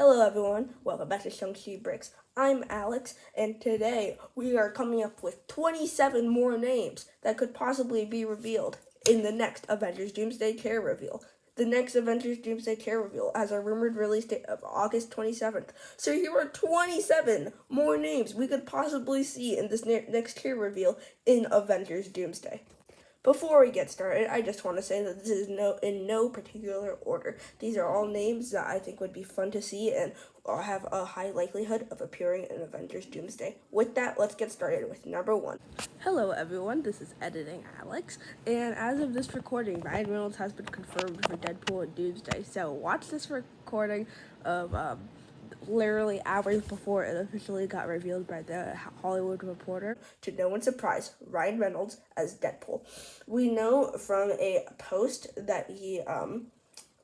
Hello everyone, welcome back to Shang-Chi Bricks. I'm Alex, and today we are coming up with 27 more names that could possibly be revealed in the next Avengers Doomsday Care reveal. The next Avengers Doomsday Care reveal has a rumored release date of August 27th. So here are 27 more names we could possibly see in this next Care reveal in Avengers Doomsday. Before we get started, I just want to say that this is in no particular order. These are all names that I think would be fun to see and have a high likelihood of appearing in Avengers Doomsday. With that, let's get started with number 1. Hello everyone, this is Editing Alex, and as of this recording, Ryan Reynolds has been confirmed for Deadpool and Doomsday. So watch this recording of literally hours before it officially got revealed by the Hollywood Reporter. To no one's surprise, Ryan Reynolds as Deadpool. We know from a post that he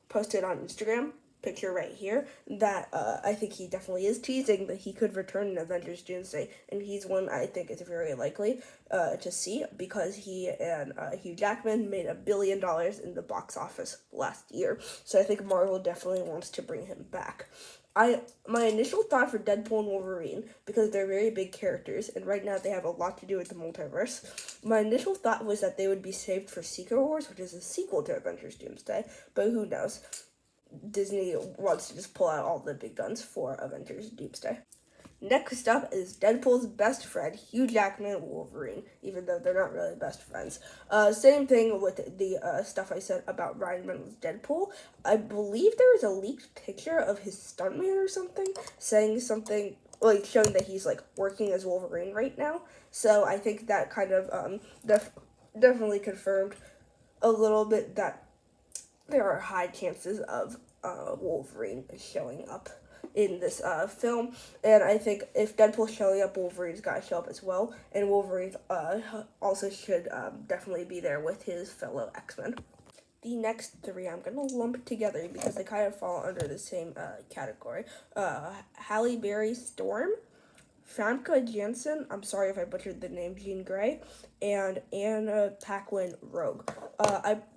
posted on Instagram, picture right here, that I think he definitely is teasing that he could return in Avengers Doomsday, and he's one I think is very likely to see because he and Hugh Jackman made $1 billion in the box office last year, so I think Marvel definitely wants to bring him back. My initial thought for Deadpool and Wolverine, because they're very big characters, and right now they have a lot to do with the multiverse, my initial thought was that they would be saved for Secret Wars, which is a sequel to Avengers Doomsday, but who knows. Disney wants to just pull out all the big guns for Avengers Doomsday. Next up is Deadpool's best friend, Hugh Jackman and Wolverine, even though they're not really best friends. Same thing with the stuff I said about Ryan Reynolds' Deadpool. I believe there was a leaked picture of his stuntman or something, saying something, like, showing that he's, like, working as Wolverine right now. So I think that kind of definitely confirmed a little bit that there are high chances of Wolverine showing up in this film, and I think if Deadpool's showing up, Wolverine's got to show up as well, and Wolverine also should definitely be there with his fellow X-Men. The next three I'm going to lump together because they kind of fall under the same category. Halle Berry Storm, Famke Janssen, I'm sorry if I butchered the name, Jean Grey, and Anna Paquin Rogue.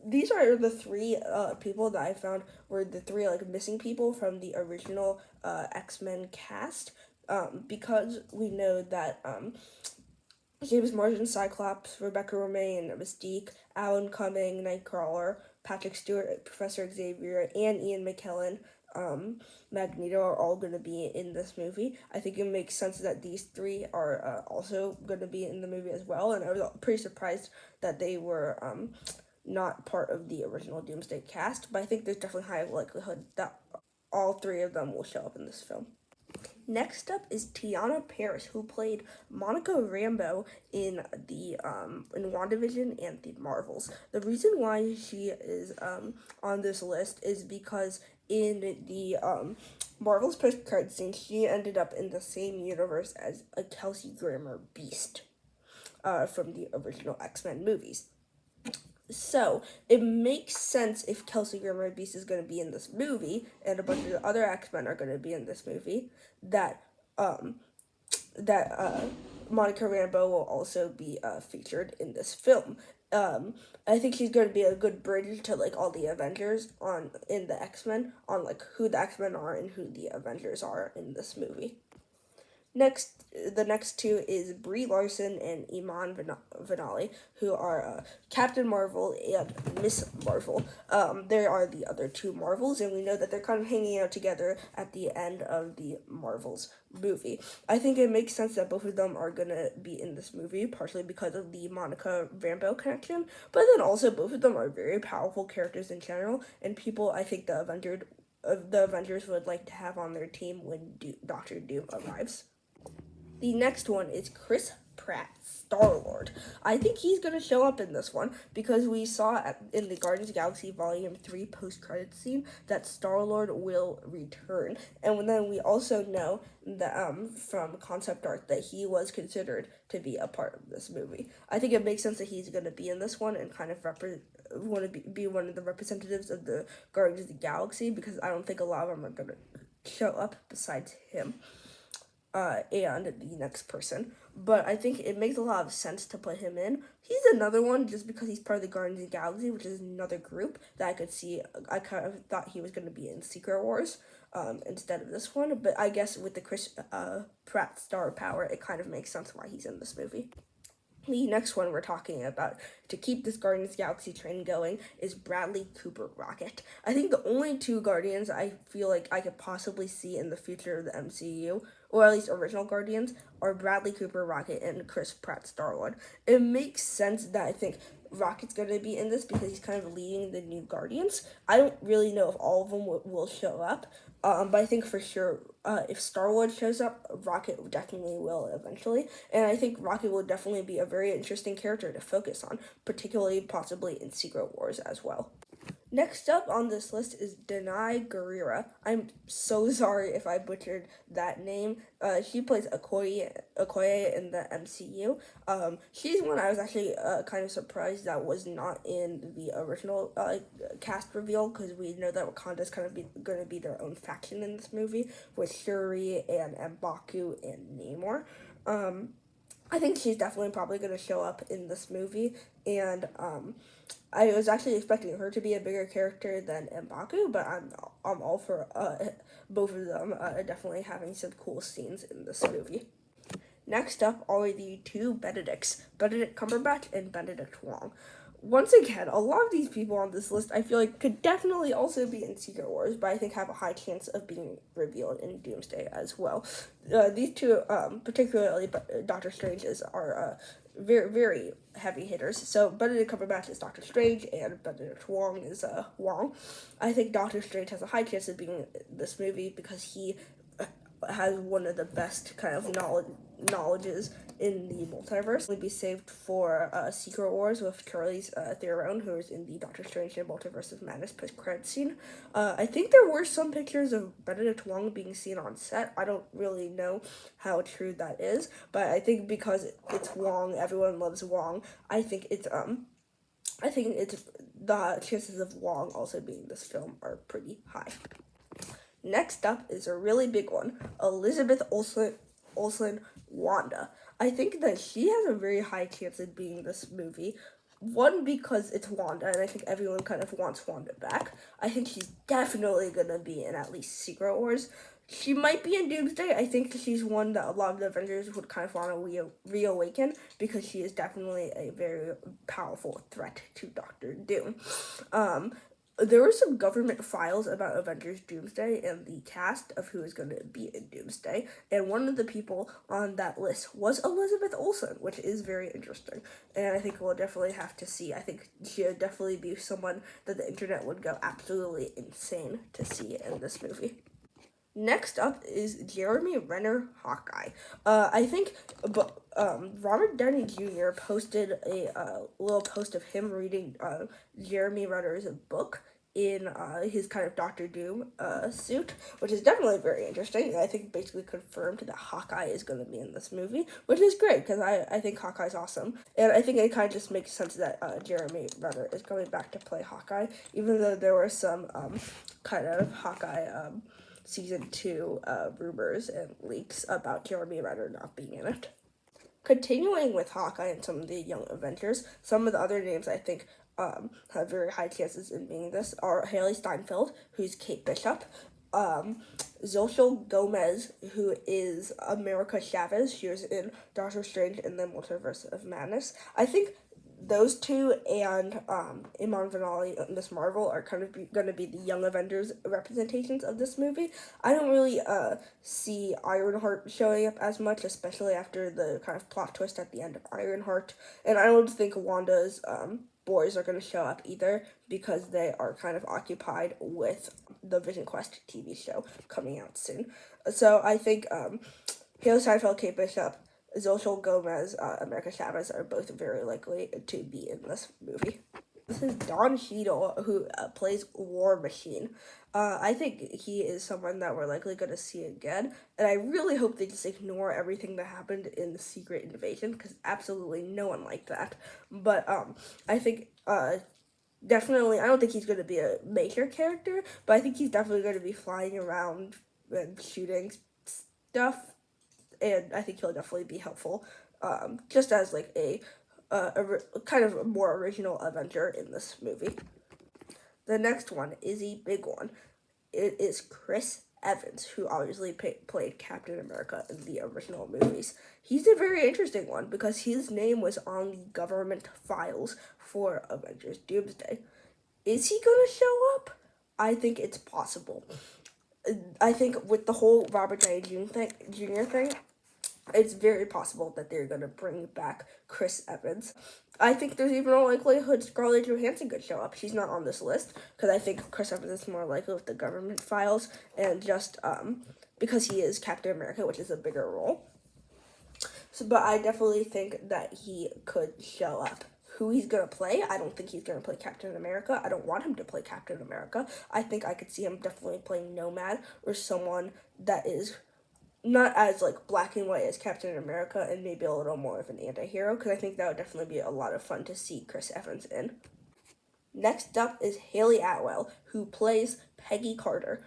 These are the three people that I found were the three missing people from the original X-Men cast, because we know that James Marsden, Cyclops, Rebecca Romijn, Mystique, Alan Cumming, Nightcrawler, Patrick Stewart, Professor Xavier, and Ian McKellen, Magneto, are all going to be in this movie. I think it makes sense that these three are also going to be in the movie as well, and I was pretty surprised that they were not part of the original Doomsday cast, but I think there's definitely high likelihood that all three of them will show up in this film. Next up is Tiana Paris, who played Monica Rambeau in the in WandaVision and the Marvels. The reason why she is on this list is because in the Marvel's post-credits scene, she ended up in the same universe as a Kelsey Grammer Beast from the original X-Men movies. So, it makes sense if Kelsey Grammer Beast is going to be in this movie, and a bunch of the other X-Men are going to be in this movie, that Monica Rambeau will also be featured in this film. I think she's going to be a good bridge to all the Avengers in the X-Men, on who the X-Men are and who the Avengers are in this movie. The next two is Brie Larson and Iman Vellani, who are Captain Marvel and Miss Marvel. They are the other two Marvels, and we know that they're kind of hanging out together at the end of the Marvels movie. I think it makes sense that both of them are going to be in this movie, partially because of the Monica Rambeau connection, but then also both of them are very powerful characters in general, and people I think the Avengers would like to have on their team when Doctor Doom arrives. The next one is Chris Pratt, Star-Lord. I think he's going to show up in this one because we saw in the Guardians of the Galaxy Volume 3 post-credits scene that Star-Lord will return. And then we also know that from concept art that he was considered to be a part of this movie. I think it makes sense that he's going to be in this one and kind of want to be one of the representatives of the Guardians of the Galaxy, because I don't think a lot of them are going to show up besides him. And the next person, but I think it makes a lot of sense to put him in. He's another one just because he's part of the Guardians of the Galaxy, which is another group that I could see. I kind of thought he was going to be in Secret Wars, instead of this one. But I guess with the Chris Pratt star power, it kind of makes sense why he's in this movie. The next one we're talking about to keep this Guardians of the Galaxy train going is Bradley Cooper Rocket. I think the only two Guardians I feel like I could possibly see in the future of the MCU, or at least original Guardians, are Bradley Cooper Rocket and Chris Pratt Star-Lord. It makes sense that I think Rocket's going to be in this because he's kind of leading the new Guardians. I don't really know if all of them will show up, but I think for sure if Star-Lord shows up, Rocket definitely will eventually. And I think Rocket will definitely be a very interesting character to focus on, particularly possibly in Secret Wars as well. Next up on this list is Denai Guerrera. I'm so sorry if I butchered that name. She plays Okoye in the MCU. She's one I was actually kind of surprised that was not in the original cast reveal, because we know that Wakanda's kind of going to be their own faction in this movie with Shuri and M'Baku and Namor. I think she's definitely probably going to show up in this movie, and I was actually expecting her to be a bigger character than M'Baku, but I'm all for both of them definitely having some cool scenes in this movie. Next up are the two Benedicts, Benedict Cumberbatch and Benedict Wong. Once again, a lot of these people on this list I feel like could definitely also be in Secret Wars, but I think have a high chance of being revealed in Doomsday as well. These two, particularly Doctor Strange, are very, very heavy hitters. So Benedict Cumberbatch is Doctor Strange, and Benedict Wong is Wong. I think Doctor Strange has a high chance of being in this movie because he has one of the best kind of knowledges in the multiverse. Would be saved for Secret Wars with Charlize Theron, who is in the Doctor Strange and Multiverse of Madness post-credit scene. I think there were some pictures of Benedict Wong being seen on set. I don't really know how true that is, but I think because it's Wong, everyone loves Wong. I think it's the chances of Wong also being in this film are pretty high. Next up is a really big one, Elizabeth Olsen Wanda. I think that she has a very high chance of being in this movie. One, because it's Wanda, and I think everyone kind of wants Wanda back. I think she's definitely going to be in at least Secret Wars. She might be in Doomsday. I think she's one that a lot of the Avengers would kind of want to reawaken because she is definitely a very powerful threat to Doctor Doom. There were some government files about Avengers Doomsday and the cast of who is going to be in Doomsday, and one of the people on that list was Elizabeth Olsen, which is very interesting, and I think we'll definitely have to see. I think she would definitely be someone that the internet would go absolutely insane to see in this movie. Next up is Jeremy Renner, Hawkeye. I think Robert Downey Jr. posted a little post of him reading Jeremy Renner's book in his kind of Doctor Doom suit, which is definitely very interesting. I think basically confirmed that Hawkeye is going to be in this movie, which is great because I think Hawkeye's awesome. And I think it kind of just makes sense that Jeremy Renner is coming back to play Hawkeye, even though there were some kind of Hawkeye season 2 rumors and leaks about Jeremy Renner not being in it. Continuing with Hawkeye and some of the young Avengers, some of the other names I think have very high chances in being this are Haley Steinfeld, who's Kate Bishop, Xochitl Gomez, who is America Chavez. She was in Doctor Strange and the Multiverse of Madness. I think those two and Iman Vellani and Miss Marvel are kind of going to be the young Avengers representations of this movie. I don't really see Ironheart showing up as much, especially after the kind of plot twist at the end of Ironheart. And I don't think Wanda's boys are going to show up either because they are kind of occupied with the Vision Quest TV show coming out soon. So I think Haley Steinfeld, Kate Bishop, Xochitl Gomez, America Chavez are both very likely to be in this movie. This is Don Cheadle, who plays War Machine. I think he is someone that we're likely going to see again, and I really hope they just ignore everything that happened in the Secret Invasion, because absolutely no one liked that. But I think definitely, I don't think he's going to be a major character, but I think he's definitely going to be flying around and shooting stuff, and I think he'll definitely be helpful, just as like a kind of more original Avenger in this movie. The next one is a big one. It is Chris Evans, who obviously played Captain America in the original movies. He's a very interesting one because his name was on the government files for Avengers Doomsday. Is he gonna show up? I think it's possible. I think with the whole Robert Downey Jr. thing, it's very possible that they're gonna bring back Chris Evans. I think there's even a likelihood Scarlett Johansson could show up. She's not on this list because I think Chris Evans is more likely with the government files and just because he is Captain America, which is a bigger role. So, but I definitely think that he could show up. Who he's gonna play? I don't think he's gonna play Captain America. I don't want him to play Captain America. I think I could see him definitely playing Nomad or someone that is not as like black and white as Captain America and maybe a little more of an anti-hero, because I think that would definitely be a lot of fun to see Chris Evans in. Next up is Haley Atwell, who plays Peggy Carter.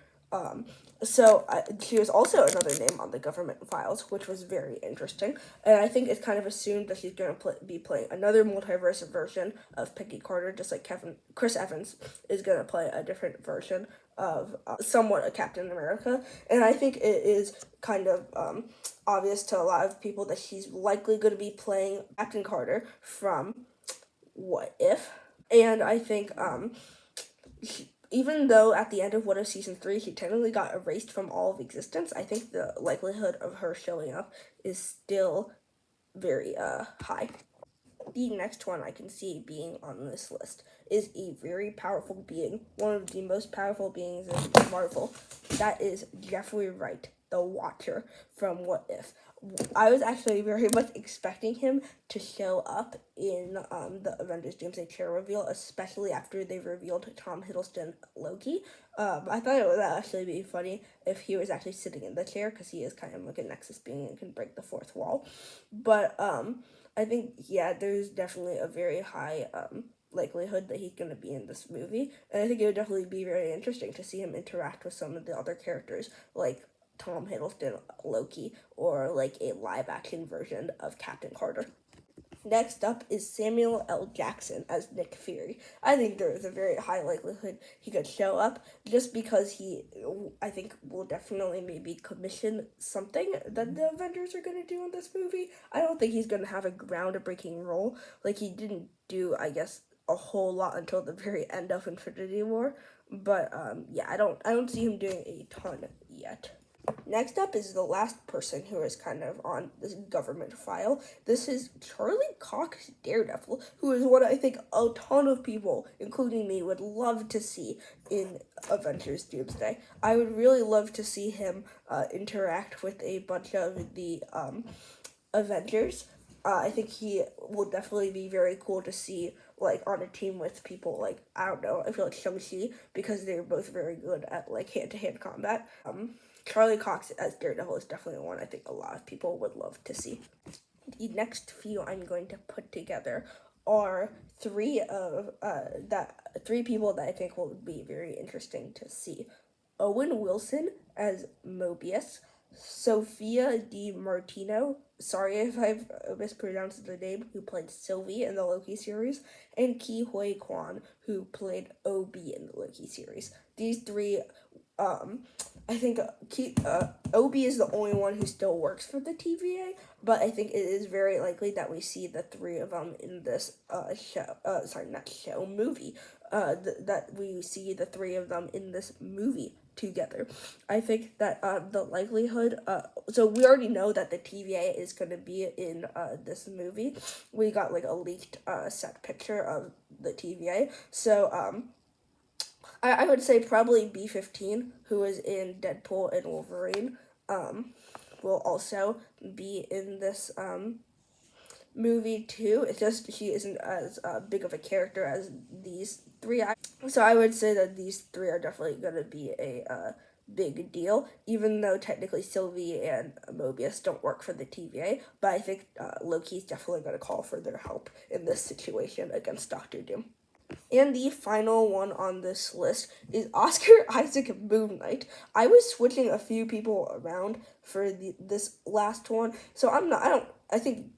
She was also another name on the government files, which was very interesting. And I think it's kind of assumed that she's going to be playing another multiverse version of Peggy Carter, just like Chris Evans is going to play a different version of somewhat a Captain America. And I think it is kind of obvious to a lot of people that she's likely going to be playing Captain Carter from What If. And I think even though at the end of What If Season 3 she technically got erased from all of existence, I think the likelihood of her showing up is still very high. The next one I can see being on this list is a very powerful being, one of the most powerful beings in Marvel. That is Jeffrey Wright, the Watcher from What If. I was actually very much expecting him to show up in the Avengers Doomsday chair reveal, especially after they revealed Tom Hiddleston Loki. I thought it would actually be funny if he was actually sitting in the chair, because he is kind of like a Nexus being and can break the fourth wall. But I think, yeah, there's definitely a very high likelihood that he's going to be in this movie. And I think it would definitely be very interesting to see him interact with some of the other characters, like Tom Hiddleston Loki, or like a live action version of Captain Carter. Next up is Samuel L. Jackson as Nick Fury. I think there is a very high likelihood he could show up just because I think, will definitely maybe commission something that the Avengers are going to do in this movie. I don't think he's going to have a groundbreaking role. Like, he didn't do, I guess, a whole lot until the very end of Infinity War. But, yeah, I don't see him doing a ton yet. Next up is the last person who is kind of on this government file. This is Charlie Cox Daredevil, who is what I think a ton of people, including me, would love to see in Avengers Doomsday. I would really love to see him interact with a bunch of the Avengers. I think he will definitely be very cool to see, like, on a team with people like, I don't know, I feel like Shang-Chi, because they're both very good at, like, hand-to-hand combat. Charlie Cox as Daredevil is definitely one I think a lot of people would love to see. The next few I'm going to put together are three people that I think will be very interesting to see. Owen Wilson as Mobius, Sophia Di Martino, sorry if I've mispronounced the name, who played Sylvie in the Loki series, and Ke Huy Quan, who played Obi in the Loki series. These three, I think Obi is the only one who still works for the TVA, but I think it is very likely that we see the three of them in this movie. That we see the three of them in this movie together. I think that the likelihood, so we already know that the TVA is going to be in this movie. We got like a leaked set picture of the TVA. So I would say probably B-15, who is in Deadpool and Wolverine, will also be in this movie too. It's just she isn't as big of a character as these three. So I would say that these three are definitely going to be a big deal, even though technically Sylvie and Mobius don't work for the TVA. But I think Loki's definitely going to call for their help in this situation against Doctor Doom. And the final one on this list is Oscar Isaac Moon Knight. I was switching a few people around for this last one, so I think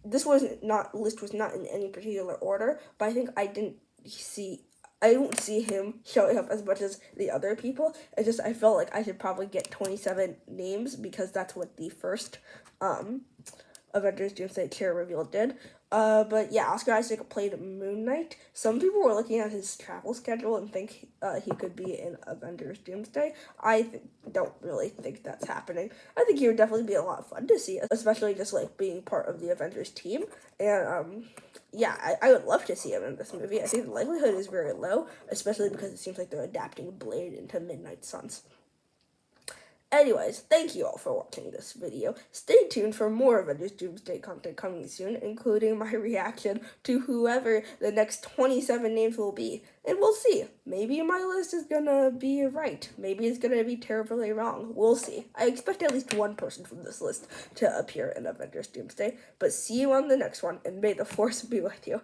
this list was not in any particular order, but I think I didn't see I don't see him showing up as much as the other people. It's just I felt like I should probably get 27 names because that's what the first Avengers Doomsday chair reveal did. But yeah, Oscar Isaac played Moon Knight. Some people were looking at his travel schedule and think he could be in Avengers Doomsday. Don't really think that's happening. I think he would definitely be a lot of fun to see, especially just like being part of the Avengers team. And yeah, I would love to see him in this movie. I think the likelihood is very low, especially because it seems like they're adapting Blade into Midnight Suns. Anyways, thank you all for watching this video. Stay tuned for more Avengers Doomsday content coming soon, including my reaction to whoever the next 27 names will be. And we'll see. Maybe my list is gonna be right. Maybe it's gonna be terribly wrong. We'll see. I expect at least one person from this list to appear in Avengers Doomsday. But see you on the next one, and may the Force be with you.